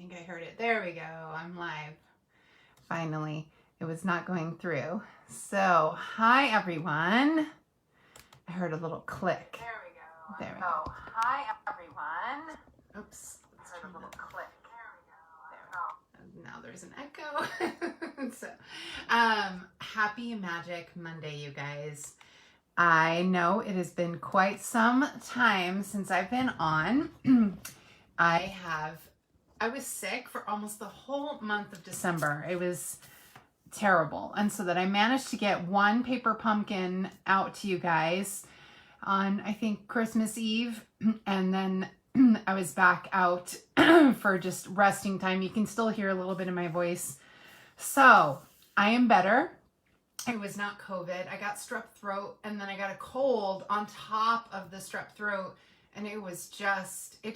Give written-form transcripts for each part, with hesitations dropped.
think I heard it. There we go. I'm live. Finally, it was not going through. So, hi everyone. I heard a little click. There we go. There we go. Hi everyone. Oops. I heard a little click. There we go. Now there's an echo. So, happy Magic Monday, you guys. I know it has been quite some time since I've been on. I was sick for almost the whole month of December. It was terrible. And so that I managed to get one paper pumpkin out to you guys on, I think, Christmas Eve. And then I was back out for just resting time. You can still hear a little bit of my voice. So I am better. It was not COVID. I got strep throat and then I got a cold on top of the strep throat. And it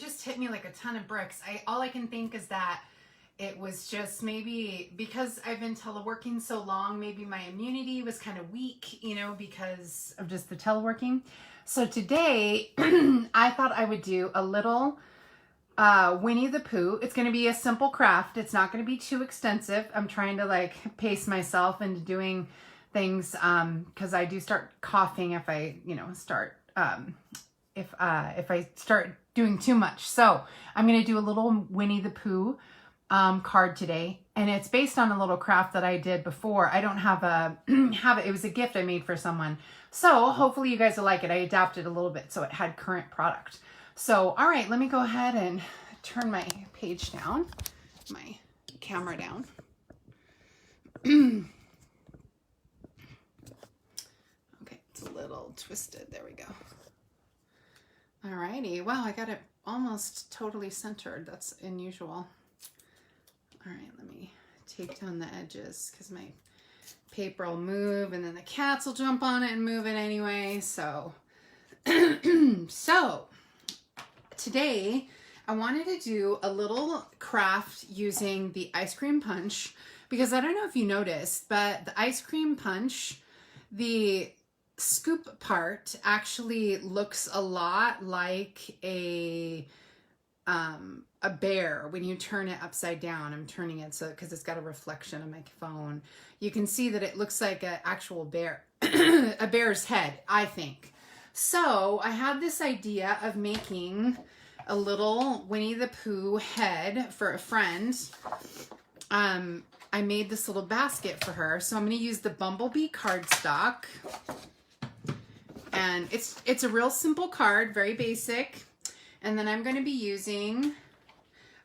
just hit me like a ton of bricks. All I can think is that it was just maybe because I've been teleworking so long, maybe my immunity was kind of weak, because of just the teleworking. So today I thought I would do a little Winnie the Pooh. It's going to be a simple craft. It's not going to be too extensive. I'm trying to pace myself into doing things because I do start coughing if I, start if I start doing too much. So I'm going to do a little Winnie the Pooh card today. And it's based on a little craft that I did before. I don't have it. It was a gift I made for someone. So hopefully you guys will like it. I adapted a little bit so it had current product. So, all right, let me go ahead and turn my page down, my camera down. Okay, it's a little twisted. There we go. Alrighty, wow, I got it almost totally centered. That's unusual. All right, let me take down the edges because my paper will move and then the cats will jump on it and move it anyway. So, so today I wanted to do a little craft using the ice cream punch because I don't know if you noticed, but the ice cream punch, the scoop part actually looks a lot like a bear when you turn it upside down. I'm turning it so because it's got a reflection on my phone. You can see that it looks like an actual bear, a bear's head, I think. So I had this idea of making a little Winnie the Pooh head for a friend. I made this little basket for her. So I'm going to use the Bumblebee cardstock. And it's a real simple card, very basic. And then I'm going to be using,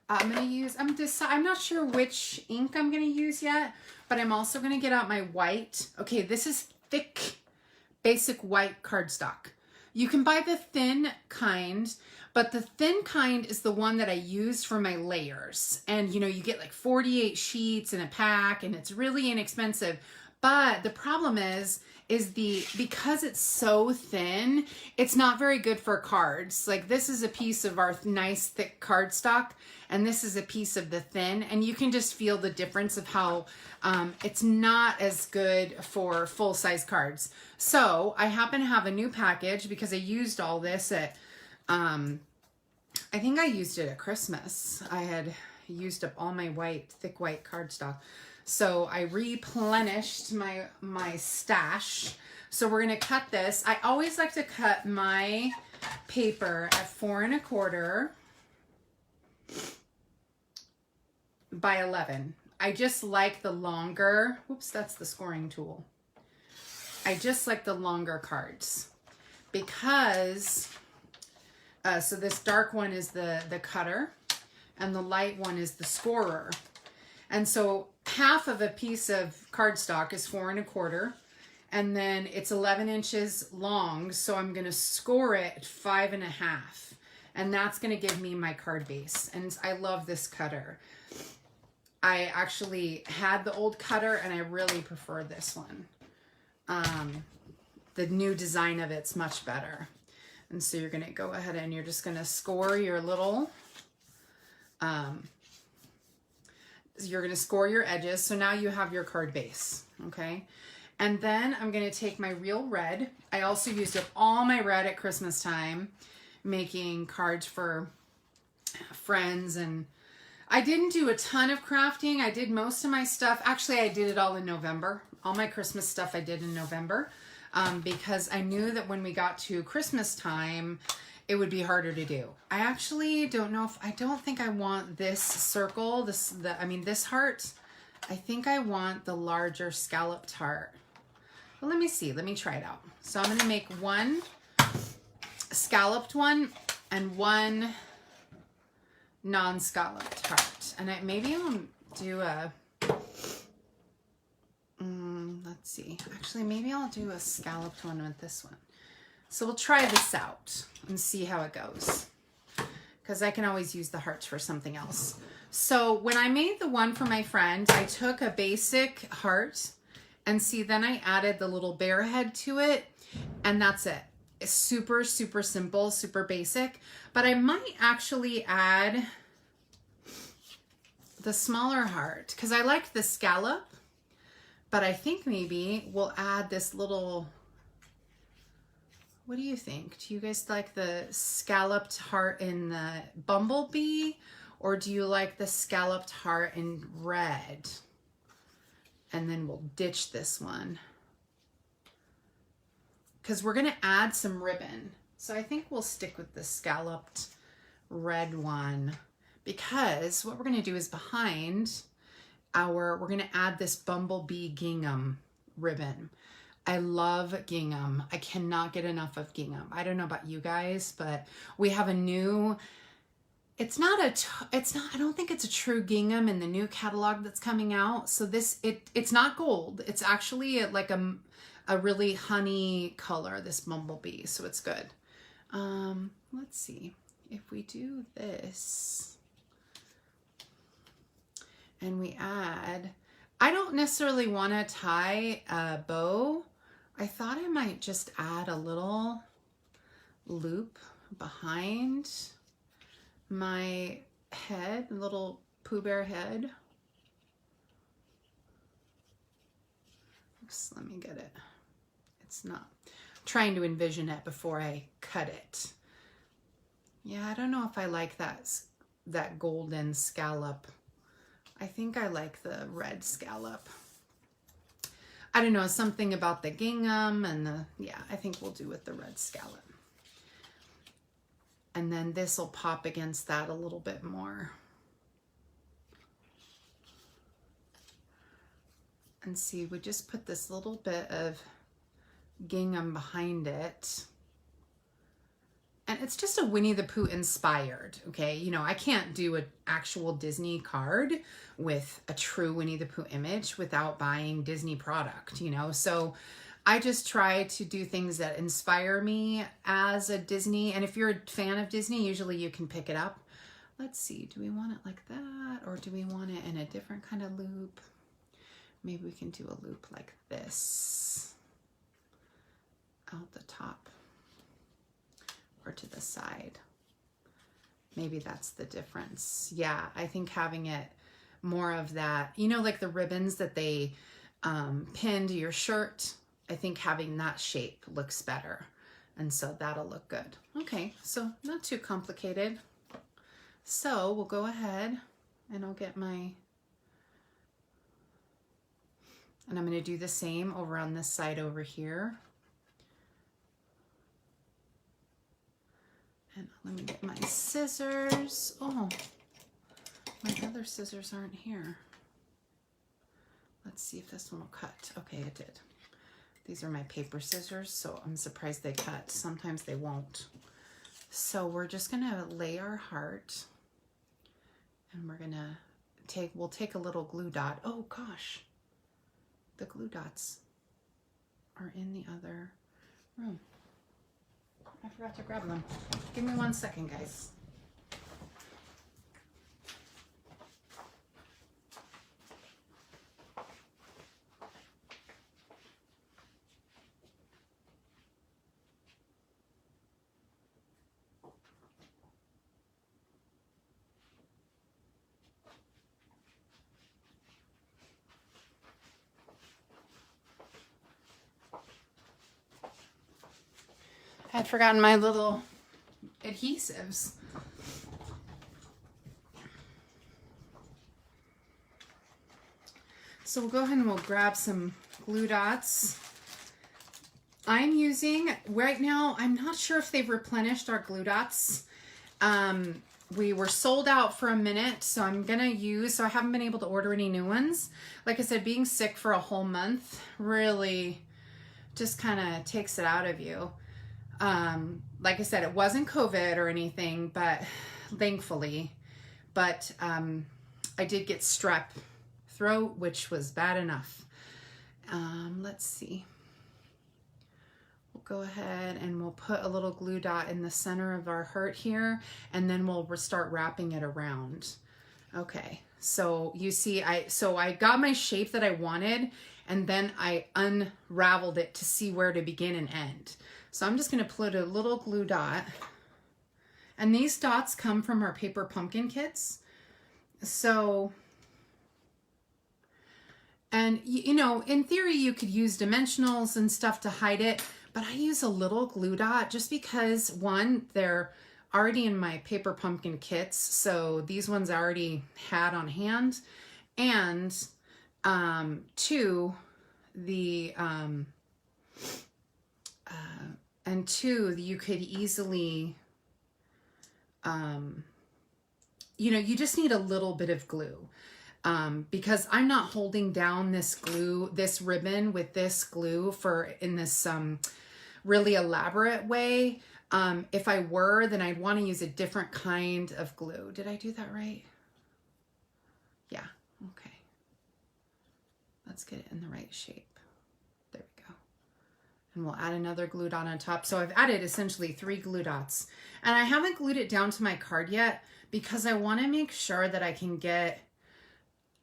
I'm not sure which ink I'm going to use yet, but I'm also going to get out my white. Okay, this is thick, basic white cardstock. You can buy the thin kind, but the thin kind is the one that I use for my layers. And you get like 48 sheets in a pack and it's really inexpensive. But the problem is because it's so thin, it's not very good for cards. Like this is a piece of our nice thick cardstock and this is a piece of the thin, and you can just feel the difference of how it's not as good for full-size cards. So I happen to have a new package because I used all this at, I think I used it at Christmas. I had used up all my thick white cardstock. So I replenished my stash. So we're going to cut this. I always like to cut my paper at 4 1/4 by 11. I just like the longer, whoops, that's the scoring tool. I just like the longer cards because, so this dark one is the cutter and the light one is the scorer. And so half of a piece of cardstock is 4 1/4, and then it's 11 inches long. So I'm going to score it at 5 1/2, and that's going to give me my card base. And I love this cutter. I actually had the old cutter and I really prefer this one. The new design of it's much better. And so you're going to go ahead and you're just going to score your little, you're going to score your edges. So now you have your card base. Okay. And then I'm going to take my real red. I also used up all my red at Christmas time, making cards for friends and I didn't do a ton of crafting. I did most of my stuff. Actually, I did it all in November. All my Christmas stuff I did in November because I knew that when we got to Christmas time, it would be harder to do. I actually don't know if, I don't think I want this circle, this heart. I think I want the larger scalloped heart. Well, let me see. Let me try it out. So I'm going to make one scalloped one and one non-scalloped heart. And maybe I'll do a, let's see. Actually, maybe I'll do a scalloped one with this one. So we'll try this out and see how it goes. Because I can always use the hearts for something else. So when I made the one for my friend, I took a basic heart and see, then I added the little bear head to it. And that's it. It's super, super simple, super basic. But I might actually add the smaller heart because I liked the scallop. But I think maybe we'll add this little, what do you think? Do you guys like the scalloped heart in the bumblebee? Or do you like the scalloped heart in red? And then we'll ditch this one. Because we're going to add some ribbon. So I think we'll stick with the scalloped red one. Because what we're going to do is behind we're going to add this bumblebee gingham ribbon. I love gingham. I cannot get enough of gingham. I don't know about you guys, but we have a new, I don't think it's a true gingham in the new catalog that's coming out. So it's not gold. It's actually like a really honey color, this bumblebee. So it's good. Let's see if we do this and we add, I don't necessarily want to tie a bow. I thought I might just add a little loop behind my head, a little Pooh Bear head. Oops, let me get it. It's not. I'm trying to envision it before I cut it. Yeah, I don't know if I like that golden scallop. I think I like the red scallop. I don't know, something about the gingham and I think we'll do with the red scallop. And then this will pop against that a little bit more. And see, we just put this little bit of gingham behind it. And it's just a Winnie the Pooh inspired, okay? You know, I can't do an actual Disney card with a true Winnie the Pooh image without buying Disney product, you know? So I just try to do things that inspire me as a Disney. And if you're a fan of Disney, usually you can pick it up. Let's see, do we want it like that? Or do we want it in a different kind of loop? Maybe we can do a loop like this out the top. Or to the side. Maybe that's the difference. Yeah, I think having it more of that, you know, like the ribbons that they pin to your shirt, I think having that shape looks better. And so that'll look good. Okay, so not too complicated. So we'll go ahead and I'll get my, and I'm going to do the same over on this side over here. And let me get my scissors. Oh, my other scissors aren't here. Let's see if this one will cut. Okay, it did. These are my paper scissors, so I'm surprised they cut. Sometimes they won't. So we're just gonna lay our heart and we're gonna we'll take a little glue dot. Oh gosh, the glue dots are in the other room. I forgot to grab them. Give me 1 second, guys. I had forgotten my little adhesives. So we'll go ahead and we'll grab some glue dots. I'm using, right now, I'm not sure if they've replenished our glue dots. We were sold out for a minute, so I'm gonna use, so I haven't been able to order any new ones. Like I said, being sick for a whole month really just kind of takes it out of you. Like I said, it wasn't COVID or anything, but thankfully, but I did get strep throat, which was bad enough. Let's see. We'll go ahead and we'll put a little glue dot in the center of our heart here, and then we'll start wrapping it around. Okay, so you see, I got my shape that I wanted, and then I unraveled it to see where to begin and end. So I'm just gonna put a little glue dot, and these dots come from our paper pumpkin kits. So, and you know, in theory, you could use dimensionals and stuff to hide it, but I use a little glue dot just because, one, they're already in my paper pumpkin kits, so these ones I already had on hand, and two, you could easily, you know, you just need a little bit of glue. Because I'm not holding down this glue, this ribbon with this glue in this really elaborate way. If I were, then I'd want to use a different kind of glue. Did I do that right? Yeah, okay. Let's get it in the right shape. There we go. And we'll add another glue dot on top. So I've added essentially 3 glue dots. And I haven't glued it down to my card yet because I want to make sure that I can get,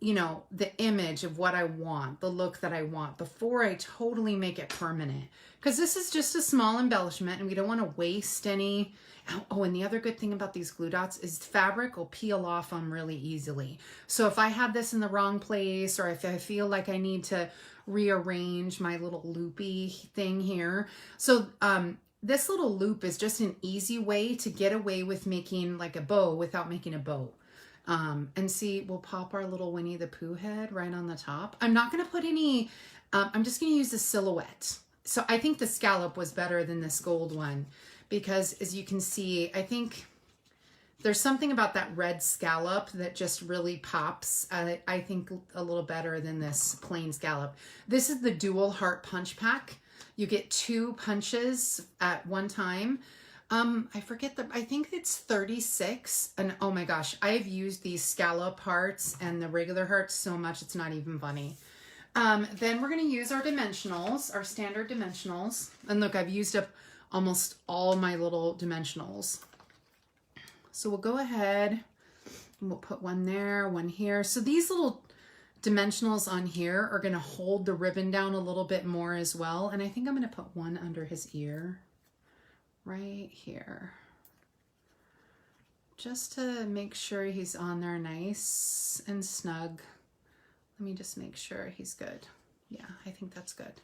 you know, the image of what I want, the look that I want, before I totally make it permanent. Because this is just a small embellishment and we don't want to waste any. Oh, and the other good thing about these glue dots is fabric will peel off them really easily. So if I have this in the wrong place, or if I feel like I need to rearrange my little loopy thing here. So this little loop is just an easy way to get away with making like a bow without making a bow. And see, we'll pop our little Winnie the Pooh head right on the top. I'm not going to put any, I'm just going to use the silhouette. So I think the scallop was better than this gold one because, as you can see, I think there's something about that red scallop that just really pops. I think a little better than this plain scallop. This is the dual heart punch pack. You get 2 punches at one time. I forget I think it's 36. And oh my gosh, I've used these scallop hearts and the regular hearts so much, it's not even funny. Then we're going to use our dimensionals, our standard dimensionals. And look, I've used up almost all my little dimensionals. So we'll go ahead and we'll put one there, one here. So these little dimensionals on here are going to hold the ribbon down a little bit more as well. And I think I'm going to put one under his ear. Right here, just to make sure he's on there nice and snug. Let me just make sure he's good. Yeah, I think that's good.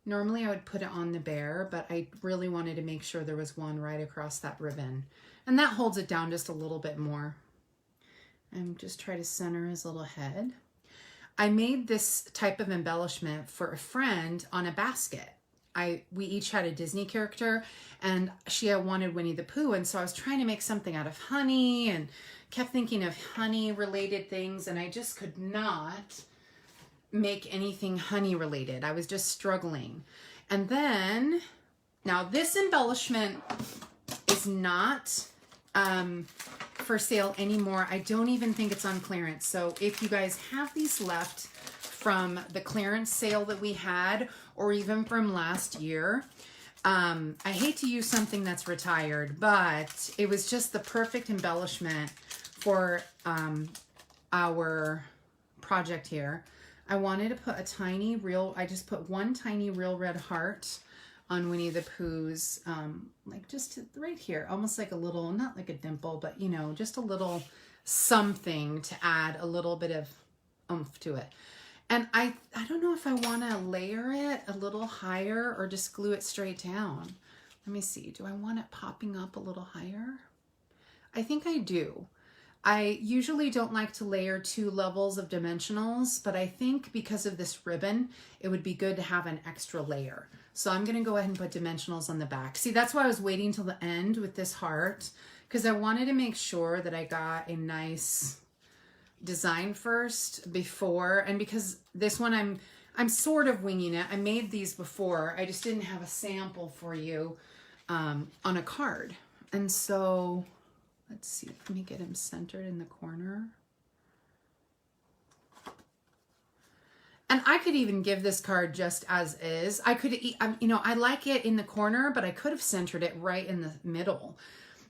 Normally I would put it on the bear, but I really wanted to make sure there was one right across that ribbon, and that holds it down just a little bit more. And just try to center his little head. I made this type of embellishment for a friend on a basket. We each had a Disney character, and she had wanted Winnie the Pooh, and so I was trying to make something out of honey and kept thinking of honey related things, and I just could not make anything honey related. I was just struggling. And then, now this embellishment is not for sale anymore. I don't even think it's on clearance. So if you guys have these left from the clearance sale that we had, or even from last year, I hate to use something that's retired, but it was just the perfect embellishment for our project here. I wanted to put a tiny I just put one tiny real red heart on Winnie the Pooh's, like just right here, almost like a little, not like a dimple, but you know, just a little something to add a little bit of oomph to it. And I don't know if I want to layer it a little higher or just glue it straight down. Let me see. Do I want it popping up a little higher? I think I do. I usually don't like to layer 2 levels of dimensionals, but I think because of this ribbon, it would be good to have an extra layer. So I'm going to go ahead and put dimensionals on the back. See, that's why I was waiting till the end with this heart, because I wanted to make sure that I got a nice design first before, and because this one I'm sort of winging it. I made these before. I just didn't have a sample for you on a card. And so let's see, let me get him centered in the corner. And I could even give this card just as is. I could, you know, I like it in the corner, but I could have centered it right in the middle.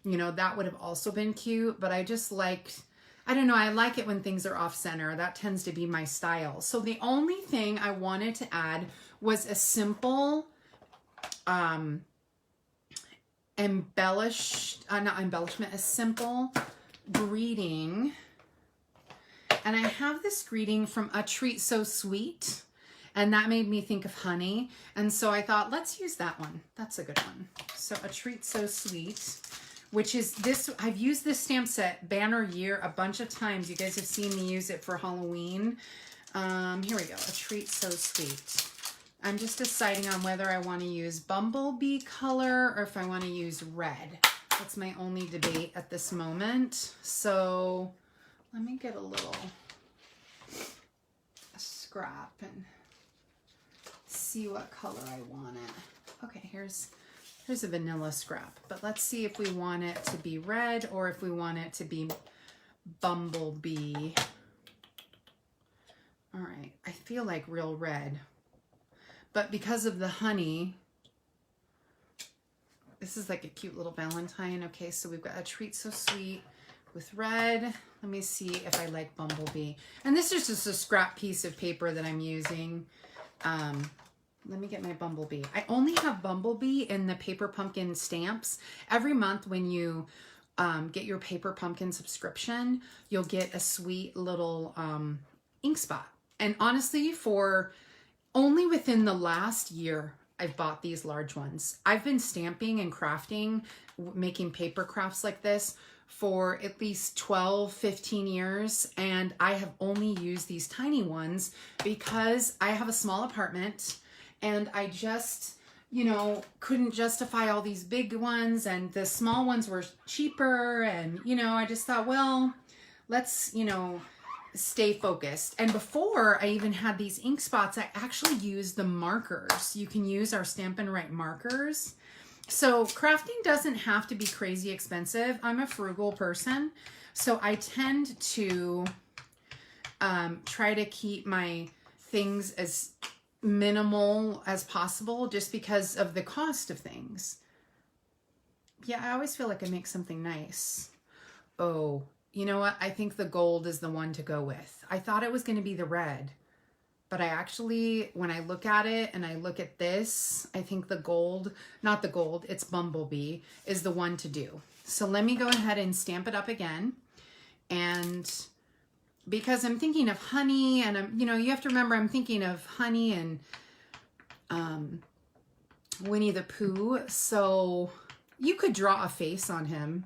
You know, that would have also been cute, but I just liked, I don't know, I like it when things are off center. That tends to be my style. So the only thing I wanted to add was a simple, not embellishment, a simple greeting. And I have this greeting from A Treat So Sweet, and that made me think of honey. And so I thought, let's use that one. That's a good one. So A Treat So Sweet, which is this, I've used this stamp set banner year a bunch of times. You guys have seen me use it for Halloween. Here we go, A Treat So Sweet. I'm just deciding on whether I want to use bumblebee color or if I want to use red. That's my only debate at this moment. So let me get a scrap and see what color I want it. Okay, here's a vanilla scrap, but let's see if we want it to be red or if we want it to be bumblebee. All right, I feel like real red, but because of the honey, this is like a cute little Valentine. Okay, so we've got A Treat So Sweet with red. Let me see if I like bumblebee. And this is just a scrap piece of paper that I'm using. Let me get my bumblebee. I only have bumblebee in the Paper Pumpkin stamps. Every month when you get your Paper Pumpkin subscription, you'll get a sweet little ink spot. And honestly, for only within the last year, I've bought these large ones. I've been stamping and crafting, making paper crafts like this for at least 12, 15 years. And I have only used these tiny ones because I have a small apartment and I just, you know, couldn't justify all these big ones, and the small ones were cheaper. And, you know, I just thought, well, let's, you know, stay focused. And before I even had these ink spots, I actually used the markers. You can use our Stampin' Write markers. So crafting doesn't have to be crazy expensive. I'm a frugal person, so I tend to try to keep my things as minimal as possible just because of the cost of things. Yeah, I always feel like I make something nice. Oh, you know what? I think the gold is the one to go with. I thought it was going to be the red, but I actually, when I look at it and I look at this, I think the gold, not the gold, it's bumblebee, is the one to do. So let me go ahead and stamp it up again. And because I'm thinking of honey, and I'm, you know, you have to remember I'm thinking of honey and Winnie the Pooh. So you could draw a face on him.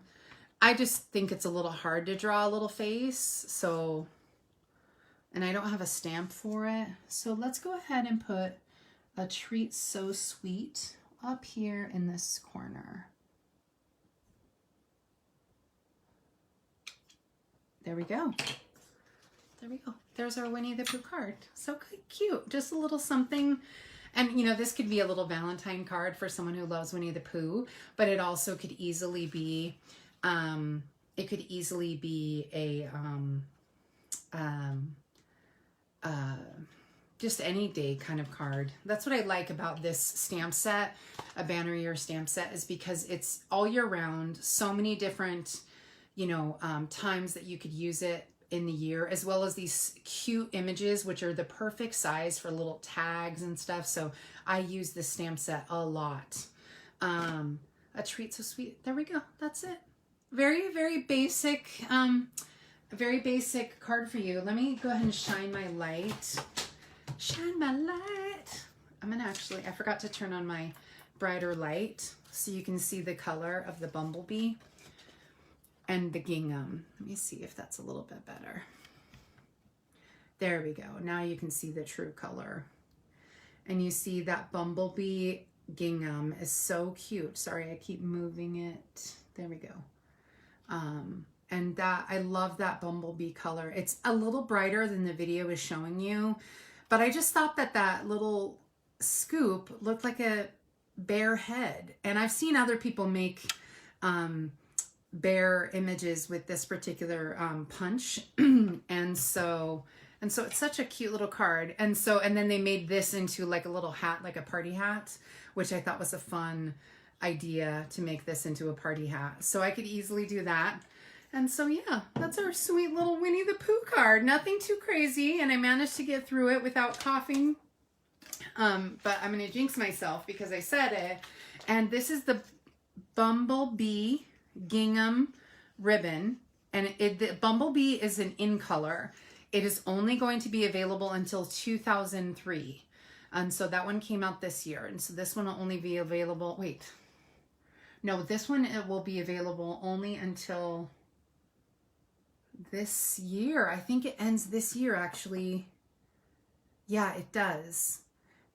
I just think it's a little hard to draw a little face. So, and I don't have a stamp for it. So let's go ahead and put A Treat So Sweet up here in this corner. There we go. There we go. There's our Winnie the Pooh card. So cute. Just a little something. And, you know, this could be a little Valentine card for someone who loves Winnie the Pooh, but it also could easily be, a just any day kind of card. That's what I like about this stamp set, a banner year stamp set, is because it's all year round, so many different, you know, times that you could use it in the year, as well as these cute images, which are the perfect size for little tags and stuff. So I use this stamp set a lot. A Treat So Sweet. There we go. That's it. Very, very basic, very basic card for you. Let me go ahead and shine my light. Shine my light. I'm gonna actually, I forgot to turn on my brighter light so you can see the color of the bumblebee. and the gingham. Let me see if that's a little bit better. There we go. Now you can see the true color. And you see that bumblebee gingham is so cute. Sorry, I keep moving it. There we go. And that, I love that bumblebee color. It's a little brighter than the video is showing you, but I just thought that that little scoop looked like a bear head. And I've seen other people make bear images with this particular punch. and so it's such a cute little card. And then they made this into like a little hat, like a party hat, which I thought was a fun idea to make this into a party hat. So I could easily do that. And so, yeah, that's our sweet little Winnie the Pooh card. Nothing too crazy. And I managed to get through it without coughing. But I'm going to jinx myself because I said it. And this is the bumblebee gingham ribbon. And the bumblebee is an in color. It is only going to be available until 2003. And so that one came out this year. And so this one will only be available. Wait. No, this one, it will be available only until this year. I think it ends this year, actually. Yeah, it does.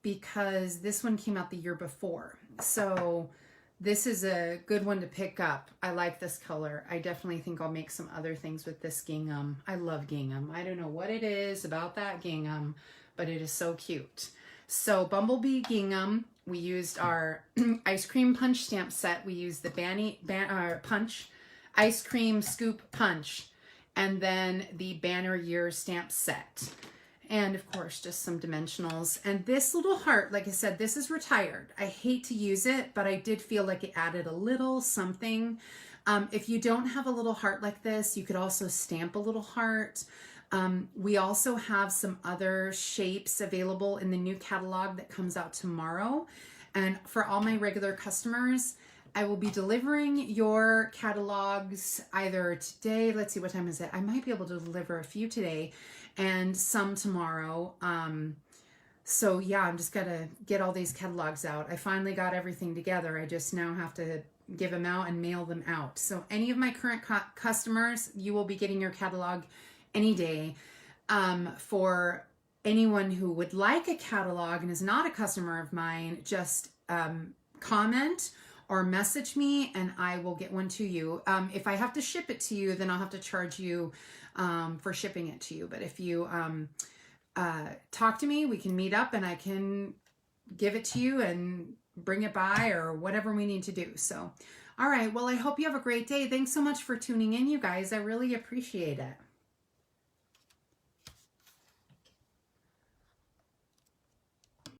Because this one came out the year before. So this is a good one to pick up. I like this color. I definitely think I'll make some other things with this gingham. I love gingham. I don't know what it is about that gingham, but it is so cute. So bumblebee gingham, we used our ice cream punch stamp set. We used the punch, ice cream scoop punch, and then the banner year stamp set. And of course, just some dimensionals. And this little heart, like I said, this is retired. I hate to use it, but I did feel like it added a little something. If you don't have a little heart like this, you could also stamp a little heart. We also have some other shapes available in the new catalog that comes out tomorrow. And for all my regular customers, I will be delivering your catalogs either today. Let's see, what time is it? I might be able to deliver a few today and some tomorrow. So yeah, I'm just gonna get all these catalogs out. I finally got everything together. I just now have to give them out and mail them out. So any of my current customers, you will be getting your catalog any day. For anyone who would like a catalog and is not a customer of mine, just comment or message me and I will get one to you. If I have to ship it to you, then I'll have to charge you for shipping it to you. But if you talk to me, we can meet up and I can give it to you and bring it by or whatever we need to do. So, all right. Well, I hope you have a great day. Thanks so much for tuning in, you guys. I really appreciate it.